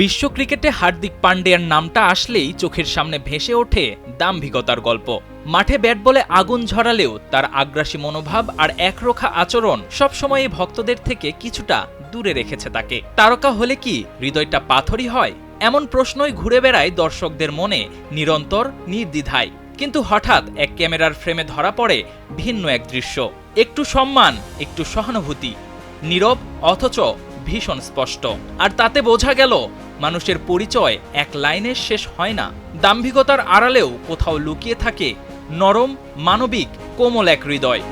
বিশ্ব ক্রিকেটে হার্দিক পান্ডিয়ার নামটা আসলেই চোখের সামনে ভেসে ওঠে দাম্ভিকতার গল্প। মাঠে ব্যাট বলে আগুন ঝরালেও তার আগ্রাসী মনোভাব আর একরোখা আচরণ সবসময়ই ভক্তদের থেকে কিছুটা দূরে রেখেছে তাকে। তারকা হলে কি হৃদয়টা পাথরই হয়? এমন প্রশ্নই ঘুরে বেড়ায় দর্শকদের মনে নিরন্তর নির্দ্বিধায়। কিন্তু হঠাৎ এক ক্যামেরার ফ্রেমে ধরা পড়ে ভিন্ন এক দৃশ্য। একটু সম্মান, একটু সহানুভূতি, নীরব অথচ ভীষণ স্পষ্ট। আর তাতে বোঝা গেল মানুষের পরিচয় এক লাইনে শেষ হয় না। দাম্ভিকতার আড়ালেও কোথাও লুকিয়ে থাকে নরম, মানবিক, কোমল এক হৃদয়।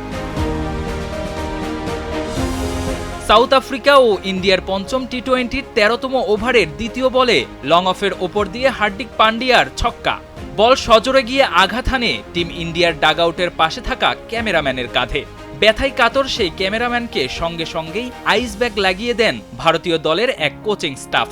সাউথ আফ্রিকা ও ইন্ডিয়ার পঞ্চম টি-20-র 13তম ওভারের দ্বিতীয় বলে লং অফের ওপর দিয়ে হার্দিক পান্ডিয়ার ছক্কা। বল সজোরে গিয়ে আঘাত হানে টিম ইন্ডিয়ার ডাগআউটের পাশে থাকা ক্যামেরাম্যানের কাঁধে। ব্যথায় কাতর সেই ক্যামেরাম্যানকে সঙ্গে সঙ্গেই আইস ব্যাগ লাগিয়ে দেন ভারতীয় দলের এক কোচিং স্টাফ।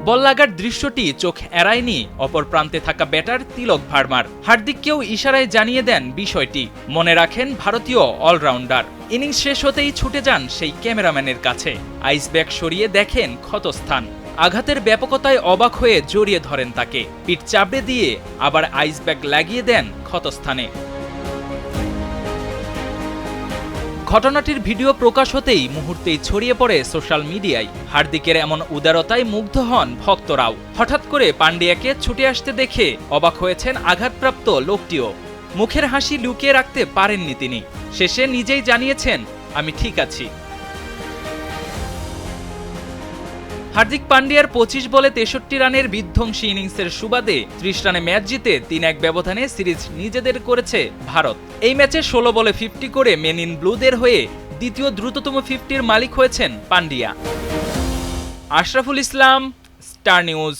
বল লাগার দৃশ্যটি চোখ এড়ায়নি অপর প্রান্তে থাকা ব্যাটার তিলক ভার্মার। হার্দিককেও ইশারায় জানিয়ে দেন বিষয়টি। মনে রাখেন ভারতীয় অলরাউন্ডার। ইনিংস শেষ হতেই ছুটে যান সেই ক্যামেরাম্যানের কাছে। আইস ব্যাগ সরিয়ে দেখেন ক্ষতস্থান। আঘাতের ব্যাপকতায় অবাক হয়ে জড়িয়ে ধরেন তাকে। পিঠ চাপড়ে দিয়ে আবার আইস ব্যাগ লাগিয়ে দেন ক্ষতস্থানে। ঘটনাটির ভিডিও প্রকাশ হতেই মুহূর্তেই ছড়িয়ে পড়ে সোশ্যাল মিডিয়ায়। হার্দিকের এমন উদারতায় মুগ্ধ হন ভক্তরাও। হঠাৎ করে পান্ডিয়াকে ছুটে আসতে দেখে অবাক হয়েছেন আঘাতপ্রাপ্ত লোকটিও। মুখের হাসি লুকিয়ে রাখতে পারেননি তিনি। শেষে নিজেই জানিয়েছেন, আমি ঠিক আছি। হার্দিক পান্ডিয়ার 25 বলে 63 রানের বিধ্বংসী ইনিংসের সুবাদে 30 রানে ম্যাচ জিতে 3-1 ব্যবধানে সিরিজ নিজেদের করেছে ভারত। এই ম্যাচে 16 বলে 50 করে মেন ইন ব্লুদের হয়ে দ্বিতীয় দ্রুততম 50-র মালিক হয়েছেন পান্ডিয়া। Ashraful Islam, star news.